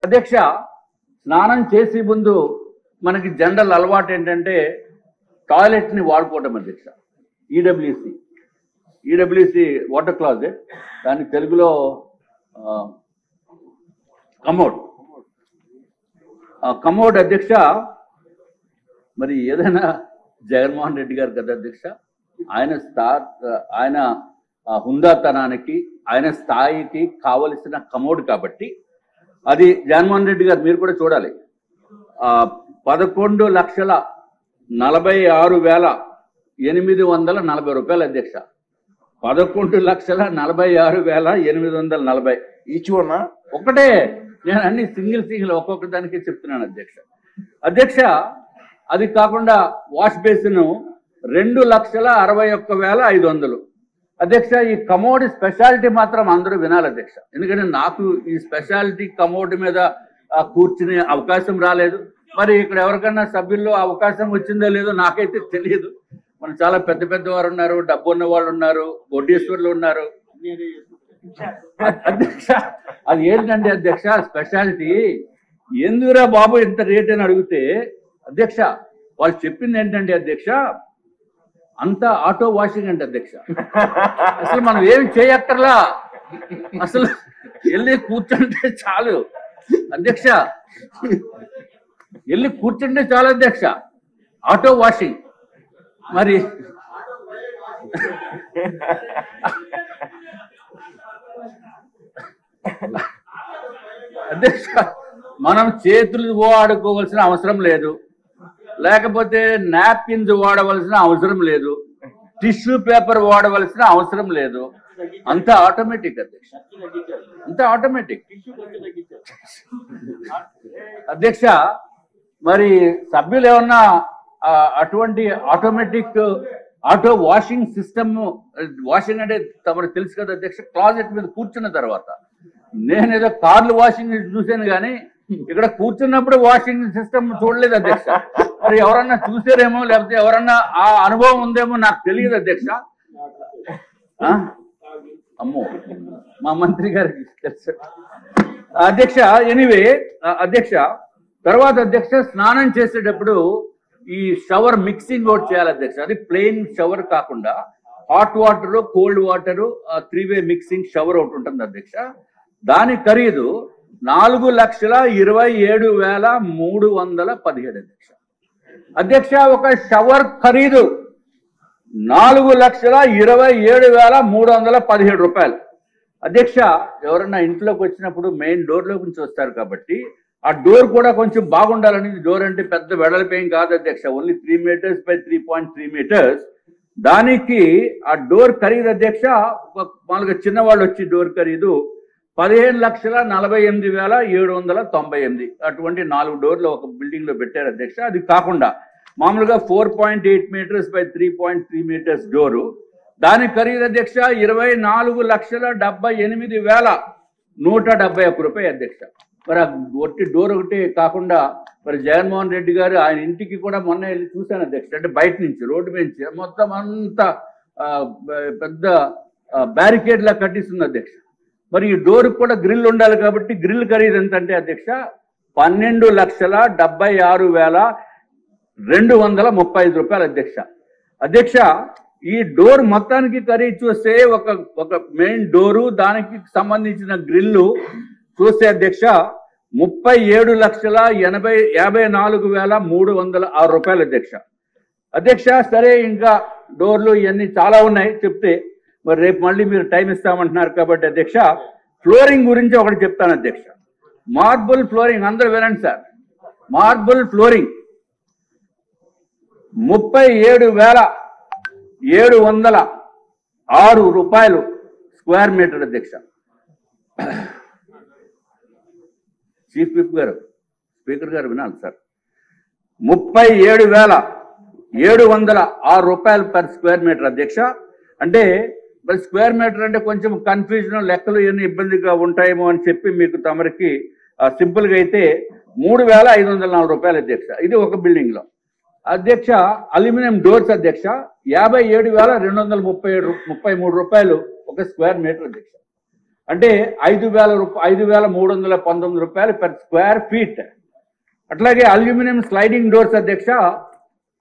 అధ్యక్ష, స్నానం చేసే ముందు మనకి జనరల్ అలవాటు ఏంటంటే టాయిలెట్ని వాడుకోవడం అధ్యక్ష. ఈడబ్ల్యూసి వాటర్ క్లాజెట్, దాని తెలుగులో కమోడ్ అధ్యక్ష. మరి ఏదైనా జగన్మోహన్ రెడ్డి గారు కదా అధ్యక్ష, ఆయన హుందాతనానికి ఆయన స్థాయికి కావలసిన కమోడ్ కాబట్టి అది జగన్మోహన్ రెడ్డి గారు మీరు కూడా చూడాలి. 11,46,840 రూపాయలు అధ్యక్ష. 11,46,840 ఈచ్ వన్ ఒకటే. నేను అన్ని సింగిల్ ఒక్కొక్క దానికి చెప్తున్నాను అధ్యక్ష. అధ్యక్ష, అది కాకుండా వాష్ బేసిన్ 2,61,500 అధ్యక్ష. ఈ కమోడ్ స్పెషాలిటీ మాత్రం అందరూ వినాలి అధ్యక్ష, ఎందుకంటే నాకు ఈ స్పెషాలిటీ కమోడ్ మీద కూర్చునే అవకాశం రాలేదు. మరి ఇక్కడ ఎవరికన్నా సభ్యుల్లో అవకాశం వచ్చిందో లేదో నాకైతే తెలియదు. మన చాలా పెద్ద పెద్ద వారు ఉన్నారు, డబ్బు ఉన్న వాళ్ళు ఉన్నారు, కోటీశ్వర్లు ఉన్నారు అధ్యక్ష. అది ఏంటంటే అధ్యక్ష స్పెషాలిటీ ఎందుకురా బాబు ఇంత రేట్ అని అడిగితే అధ్యక్ష వాళ్ళు చెప్పింది ఏంటంటే అధ్యక్ష అంతా ఆటో వాషింగ్ అంటే అధ్యక్ష. అసలు మనం ఏమి చేయక్కర్లా, అసలు వెళ్ళి కూర్చుంటే చాలు అధ్యక్ష. వెళ్ళి కూర్చుంటే చాలు అధ్యక్ష, ఆటో వాషింగ్. మరి అధ్యక్ష మనం చేతులు వాడుకోవాల్సిన అవసరం లేదు, లేకపోతే నాప్కిన్స్ వాడవలసిన అవసరం లేదు, టిష్యూ పేపర్ వాడవలసిన అవసరం లేదు. అంత ఆటోమేటిక్ అధ్యక్ష, అంత ఆటోమేటిక్ అధ్యక్ష. మరి సభ్యులు ఏమన్నా అటువంటి automatic auto washing system, washing అంటే తమకు తెలుసు కదా అధ్యక్ష, క్లాజెట్ మీద కూర్చున్న తర్వాత. నేనేదో కార్లు వాషింగ్ చూశాను కానీ ఇక్కడ కూర్చున్నప్పుడు వాషింగ్ సిస్టమ్ చూడలేదు అధ్యక్ష. మరి ఎవరన్నా చూసారేమో, లేకపోతే ఎవరన్నా ఆ అనుభవం ఉందేమో నాకు తెలియదు అధ్యక్ష. అమ్మో, మా మంత్రి గారికి తెలుసు అధ్యక్ష. ఎనీవే అధ్యక్ష, తర్వాత అధ్యక్ష స్నానం చేసేటప్పుడు ఈ షవర్ మిక్సింగ్ ఒకటి చేయాలి అధ్యక్ష. అది ప్లెయిన్ షవర్ కాకుండా hot water, cold water, 3-way mixing shower ఒకటి ఉంటుంది అధ్యక్ష. దాని ఖరీదు 4,27,317 అధ్యక్ష. అధ్యక్ష ఒక షవర్ ఖరీదు 4,27,317 రూపాయలు అధ్యక్ష. ఎవరన్నా ఇంట్లోకి వచ్చినప్పుడు మెయిన్ డోర్లో నుంచి వస్తారు కాబట్టి ఆ డోర్ కూడా కొంచెం బాగుండాలని. డోర్ అంటే పెద్ద వెడల్పేం కాదు అధ్యక్ష, ఓన్లీ 3 meters by 3.3 meters. దానికి ఆ డోర్ ఖరీదు అధ్యక్ష, మామూలుగా చిన్నవాళ్ళు వచ్చి డోర్ ఖరీదు 15,48,798. అటువంటి 4 డోర్లు ఒక బిల్డింగ్ లో పెట్టారు అధ్యక్ష. అది కాకుండా మామూలుగా 4.8 meters by 3.3 meters డోరు, దాని ఖరీదు అధ్యక్ష 24,78,171 రూపాయలు అధ్యక్ష. మరి ఆ ఒట్టి డోర్ ఒకటి కాకుండా మరి జగన్మోహన్ రెడ్డి గారు ఆయన ఇంటికి కూడా మొన్న వెళ్ళి చూశాను అధ్యక్ష. అంటే బయట నుంచి రోడ్డు నుంచి మొత్తం అంతా పెద్ద బ్యారికేడ్ లా కట్టిస్తుంది అధ్యక్ష. మరి ఈ డోర్ కూడా గ్రిల్ ఉండాలి కాబట్టి గ్రిల్ ఖరీదు ఎంత అంటే అధ్యక్ష 12,76,235 రూపాయలు అధ్యక్ష. అధ్యక్ష ఈ డోర్ మొత్తానికి ఖరీదు చూస్తే ఒక మెయిన్ డోరు దానికి సంబంధించిన గ్రిల్లు చూస్తే అధ్యక్ష 37,54,306 రూపాయలు అధ్యక్ష. అధ్యక్ష సరే, ఇంకా డోర్లు ఇవన్నీ చాలా ఉన్నాయి చెప్తే, మరి రేపు మళ్ళీ మీరు టైం ఇస్తామంటున్నారు కాబట్టి అధ్యక్ష ఫ్లోరింగ్ గురించి ఒకటి చెప్తాను అధ్యక్ష. మార్బుల్ ఫ్లోరింగ్ అందరూ వినండి సార్. మార్బుల్ ఫ్లోరింగ్ 37,706 రూపాయలు స్క్వేర్ మీటర్ అధ్యక్ష. చీఫ్ విప్ గారు, స్పీకర్ గారు వినాలి సార్. 37,706 రూపాయలు పర్ స్క్వేర్ మీటర్ అధ్యక్ష. అంటే మరి స్క్వేర్ మీటర్ అంటే కొంచెం కన్ఫ్యూజన్, లెక్కలు ఇవన్నీ ఇబ్బందిగా ఉంటాయేమో అని చెప్పి మీకు తమరికి సింపుల్గా అయితే 3,504 రూపాయలు అధ్యక్ష. ఇది ఒక బిల్డింగ్ లో అధ్యక్ష. అల్యూమినియం డోర్స్ అధ్యక్ష 57,233 రూపాయలు ఒక స్క్వేర్ మీటర్ అధ్యక్ష. అంటే 5,319 రూపాయలు per స్క్వేర్ ఫీట్. అట్లాగే అల్యూమినియం స్లైడింగ్ డోర్స్ అధ్యక్ష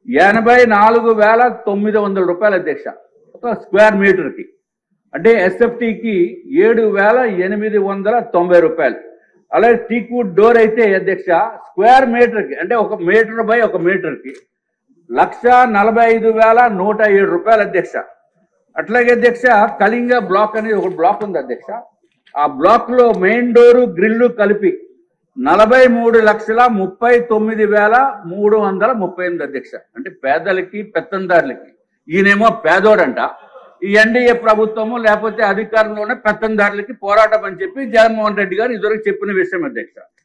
84,900 రూపాయలు అధ్యక్ష ఒక స్క్వేర్ మీటర్కి. అంటే ఎస్ఎఫ్టీకి 7,890 రూపాయలు. అలాగే టీక్వుడ్ డోర్ అయితే అధ్యక్ష స్క్వేర్ మీటర్కి అంటే 1 మీటర్ బై 1 మీటర్కి 1,45,107 రూపాయలు అధ్యక్ష. అట్లాగే అధ్యక్ష కళింగ బ్లాక్ అనేది ఒక బ్లాక్ ఉంది అధ్యక్ష. ఆ బ్లాక్ లో మెయిన్ డోరు గ్రిల్లు కలిపి 43,39,338 అధ్యక్ష. అంటే పేదలకి పెత్తందారులకి. ఈయనేమో పేదోడంట, ఈ ఎన్డీఏ ప్రభుత్వము లేకపోతే అధికారంలోనే పెత్తందారులకి పోరాటం అని చెప్పి జగన్మోహన్ రెడ్డి గారు ఇదివరకు చెప్పిన విషయం అధ్యక్ష.